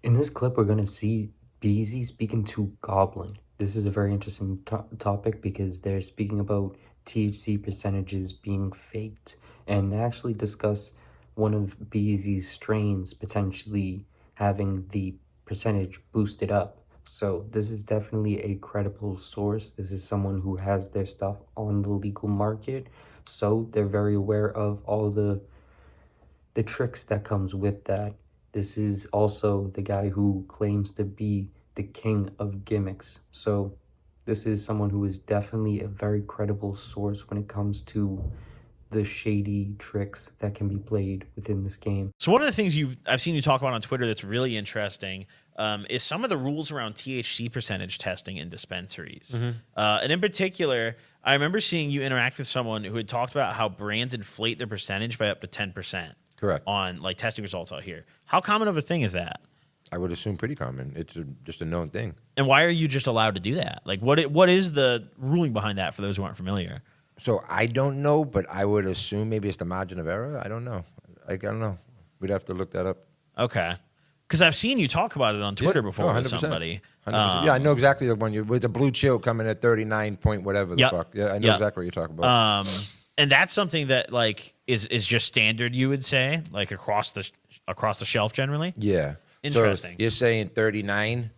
In this clip, we're going to see Beezy speaking to Goblin. This is a very interesting topic because they're speaking about THC percentages being faked, and they actually discuss one of Beezy's strains potentially having the percentage boosted up. So this is definitely a credible source. This is someone who has their stuff on the legal market, so they're very aware of all the tricks that comes with that. This is also the guy who claims to be the king of gimmicks. So this is someone who is definitely a very credible source when it comes to the shady tricks that can be played within this game. So one of the things I've seen you talk about on Twitter that's really interesting is some of the rules around THC percentage testing in dispensaries. And in particular, I remember seeing you interact with someone who had talked about how brands inflate their percentage by up to 10%. Correct. On like testing results out here. How common of a thing is that? I would assume pretty common. It's just a known thing. And why are you just allowed to do that? Like, what is the ruling behind that for those who aren't familiar? So I don't know, but I would assume maybe it's the margin of error. I don't know. I don't know. We'd have to look that up. Okay. Because I've seen you talk about it on Twitter before with somebody. 100%. Yeah, I know exactly the one with the blue chill coming at 39 point whatever the fuck. Yeah, I know exactly what you're talking about. And that's something that like is just standard, you would say, like across the shelf generally. Yeah. Interesting. So you're saying 39.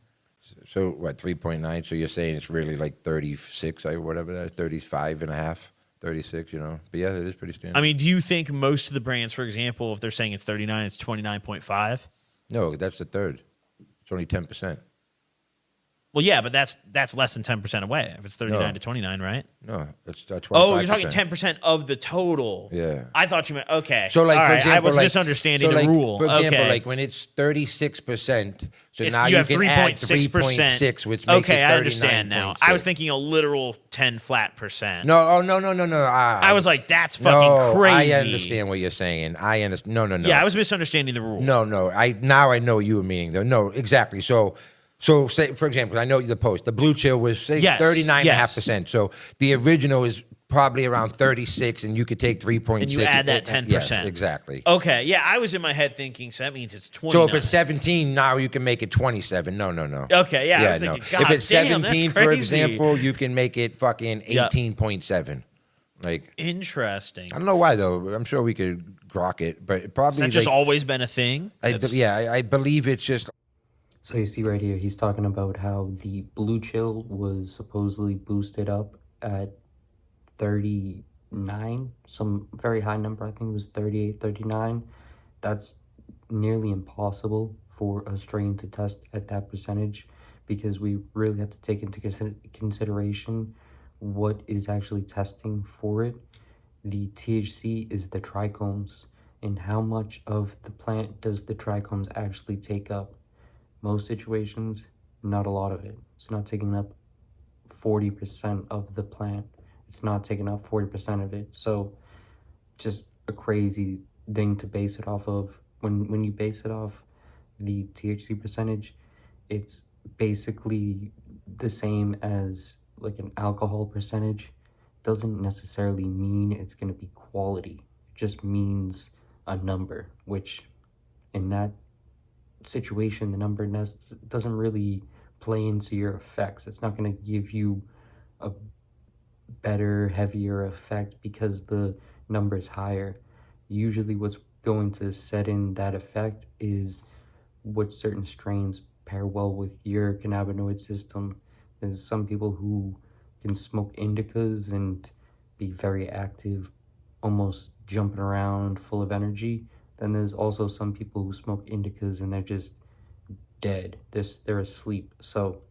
So what, 3.9? So you're saying it's really like 36 or whatever that is, 35 and a half, 36, you know. But yeah, it is pretty standard. I mean, do you think most of the brands, for example, if they're saying it's 39, it's 29.5? No, that's the third. It's only 10%. Well, yeah, but that's less than 10% away if it's 39 to 29, right? No, it's 25%. Oh, you're talking 10% of the total. Yeah. I thought you meant, okay. So, like, all for right, example, I was like, misunderstanding so the like, rule. For example, okay. like when it's 36%, so now you you have can add 3.6%. 3.6, which makes okay, it 39.6. I understand now. I was thinking a literal 10 flat percent. No, oh, no. I was like, that's fucking crazy. I understand what you're saying. I understand. No. Yeah, I was misunderstanding the rule. No. Now I know what you were meaning, though. No, exactly. So say, for example, I know the post. The blue chill was, say, 39.5%. So the original is probably around 36, and you could take 3.6. And you add that 10%. Yes, exactly. Okay, yeah, I was in my head thinking, so that means it's 29. So if it's 17, now you can make it 27. No. Okay, yeah, I was thinking, God if it's damn, 17, that's for crazy. example, you can make it fucking 18.7. Like, interesting. I don't know why, though. I'm sure we could grok it, but it probably... Has that just always been a thing? I believe it's just... So you see right here, he's talking about how the blue chill was supposedly boosted up at 39, some very high number. I think it was 38, 39. That's nearly impossible for a strain to test at that percentage because we really have to take into consideration what is actually testing for it. The THC is the trichomes, and how much of the plant does the trichomes actually take up? Most situations, not a lot of it. It's not taking up 40% of the plant. It's not taking up 40% of it. So just a crazy thing to base it off of. When you base it off the THC percentage, it's basically the same as like an alcohol percentage. Doesn't necessarily mean it's going to be quality. It just means a number, which in that situation, the number doesn't really play into your effects. It's not going to give you a better, heavier effect because the number is higher. Usually what's going to set in that effect is what certain strains pair well with your cannabinoid system. There's some people who can smoke indicas and be very active, almost jumping around, full of energy. Then there's also some people who smoke indicas and they're just dead. They're asleep. So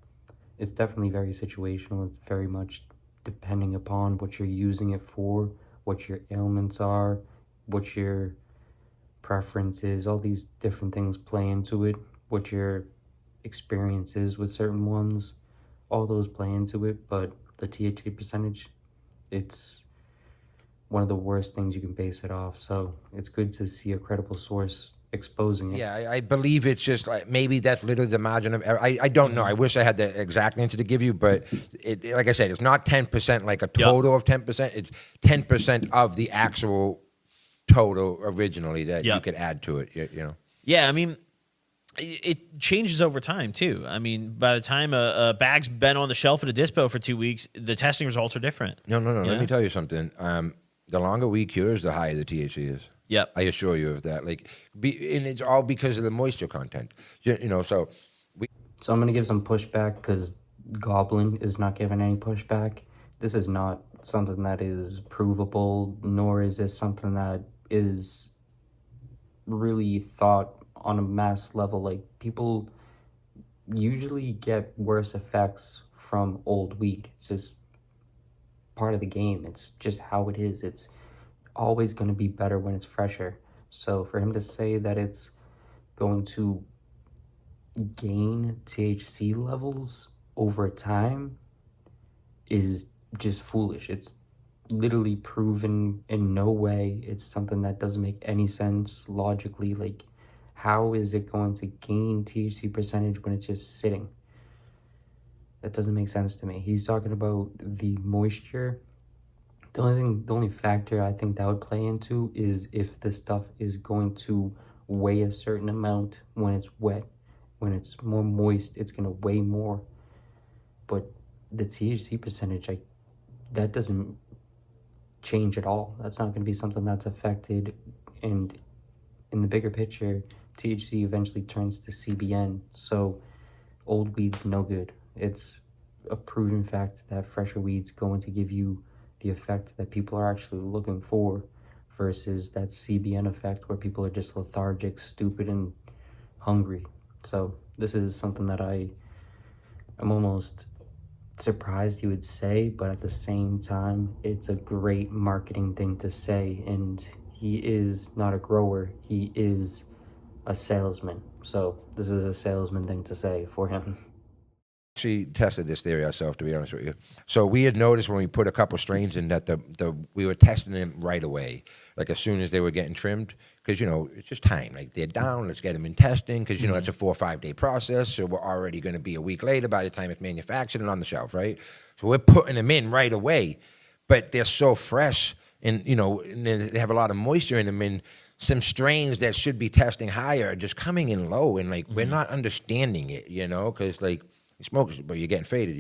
it's definitely very situational. It's very much depending upon what you're using it for, what your ailments are, what your preference is. All these different things play into it. What your experience is with certain ones. All those play into it. But the THC percentage, it's one of the worst things you can base it off. So it's good to see a credible source exposing it. Yeah, I believe it's just like maybe that's literally the margin of error. I don't know. I wish I had the exact answer to give you, but like I said, it's not 10% like a total of 10%. It's 10% of the actual total originally that you could add to it. You know. Yeah, I mean, It changes over time too. I mean, by the time a bag's been on the shelf at a dispo for 2 weeks, the testing results are different. No. Let me tell you something. The longer weed cures, the higher the THC is. Yep. I assure you of that. And it's all because of the moisture content. So I'm going to give some pushback because Goblin is not giving any pushback. This is not something that is provable, nor is this something that is really thought on a mass level. Like, people usually get worse effects from old weed. It's just part of the game. It's just how it is. It's always going to be better when it's fresher. So for him to say that it's going to gain THC levels over time is just foolish. It's literally proven in no way. It's something that doesn't make any sense logically. Like, how is it going to gain THC percentage when it's just sitting? That doesn't make sense to me. He's talking about the moisture. The only factor I think that would play into is if the stuff is going to weigh a certain amount when it's wet. When it's more moist, it's going to weigh more. But the THC percentage, that doesn't change at all. That's not going to be something that's affected. And in the bigger picture, THC eventually turns to CBN. So old weed's no good. It's a proven fact that fresher weed's going to give you the effect that people are actually looking for, versus that CBN effect where people are just lethargic, stupid, and hungry. So this is something that I'm almost surprised he would say, but at the same time, it's a great marketing thing to say. And he is not a grower, he is a salesman. So this is a salesman thing to say for him. Actually tested this theory ourselves, to be honest with you. So we had noticed when we put a couple strains in that we were testing them right away, like as soon as they were getting trimmed, because it's just time. Like, they're down, let's get them in testing, because it's a 4 or 5 day process. So we're already going to be a week later by the time it's manufactured and on the shelf, right? So we're putting them in right away, but they're so fresh, and and they have a lot of moisture in them, and some strains that should be testing higher are just coming in low, and we're not understanding it, because you smoke, but you're getting faded,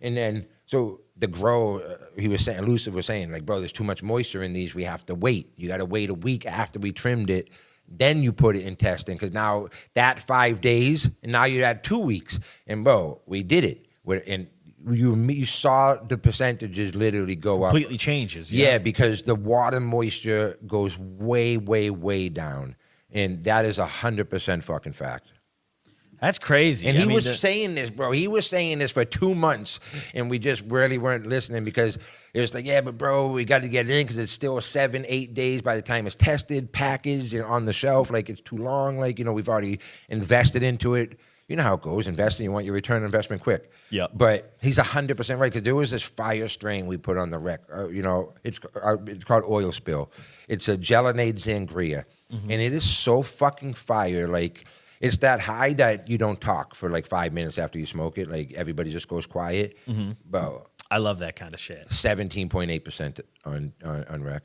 And then, so the grow, he was saying, Elusive was saying, bro, there's too much moisture in these. We have to wait. You got to wait a week after we trimmed it. Then you put it in testing, because now that 5 days, and now you're at 2 weeks. And, bro, we did it. And you saw the percentages literally go up. Completely changes. Yeah, because the water moisture goes way, way, way down. And that is 100% fucking fact. That's crazy. And he was saying this, bro. He was saying this for 2 months, and we just really weren't listening, because it was like, yeah, but bro, we got to get it in because it's still 7, 8 days by the time it's tested, packaged, on the shelf. It's too long. We've already invested into it. You know how it goes. Investing, you want your return on investment quick. Yeah. But he's 100% right, because there was this fire strain we put on the rec. It's called Oil Spill. It's a gelinade sangria, and it is so fucking fire. It's that high that you don't talk for 5 minutes after you smoke it. Everybody just goes quiet. Bro, I love that kind of shit. 17.8% on rec.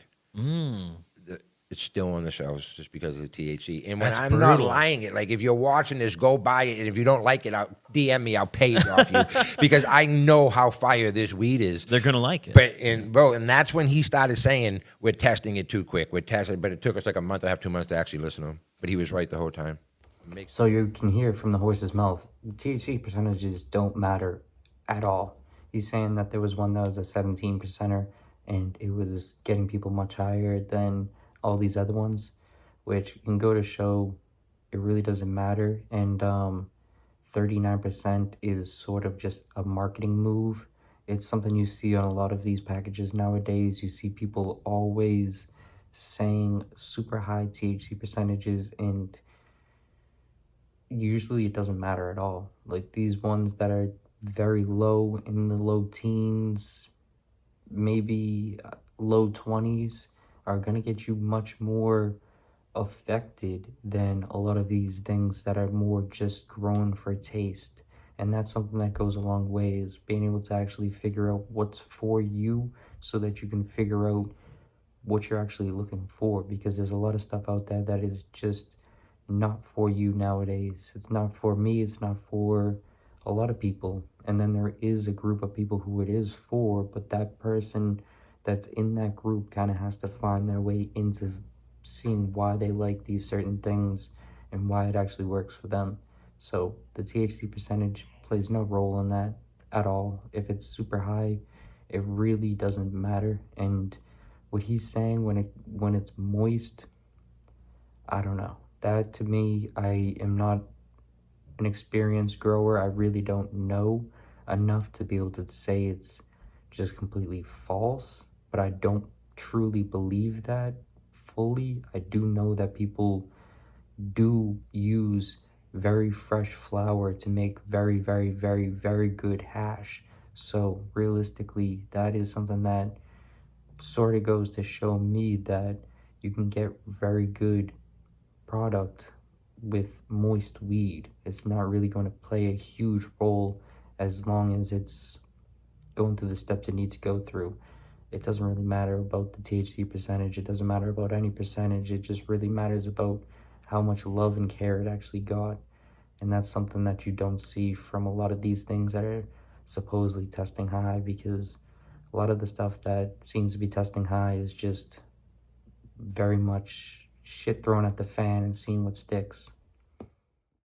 It's still on the shelves just because of the THC. And when I'm not lying it, if you're watching this, go buy it. And if you don't like it, DM me. I'll pay it off you, because I know how fire this weed is. They're gonna like it. But and that's when he started saying we're testing it too quick. We're testing, but it took us a month and a half, 2 months to actually listen to him. But he was right the whole time. So you can hear from the horse's mouth, THC percentages don't matter at all. He's saying that there was one that was a 17%er, and it was getting people much higher than all these other ones, which can go to show it really doesn't matter. And 39% is sort of just a marketing move. It's something you see on a lot of these packages nowadays. You see people always saying super high THC percentages, and usually it doesn't matter at all. These ones that are very low, in the low teens, maybe low 20s, are going to get you much more affected than a lot of these things that are more just grown for taste. And that's something that goes a long way, is being able to actually figure out what's for you, so that you can figure out what you're actually looking for, because there's a lot of stuff out there that is just not for you nowadays. It's not for me, it's not for a lot of people. And then there is a group of people who it is for, but that person that's in that group kind of has to find their way into seeing why they like these certain things and why it actually works for them. So the THC percentage plays no role in that at all. If it's super high, it really doesn't matter. And what he's saying when it's moist, I don't know. That to me, I am not an experienced grower. I really don't know enough to be able to say it's just completely false, but I don't truly believe that fully. I do know that people do use very fresh flour to make very, very, very, very good hash. So realistically, that is something that sort of goes to show me that you can get very good product with moist weed. It's not really going to play a huge role as long as it's going through the steps it needs to go through. It doesn't really matter about the THC percentage. It doesn't matter about any percentage. It just really matters about how much love and care it actually got. And that's something that you don't see from a lot of these things that are supposedly testing high, because a lot of the stuff that seems to be testing high is just very much shit thrown at the fan and seeing what sticks.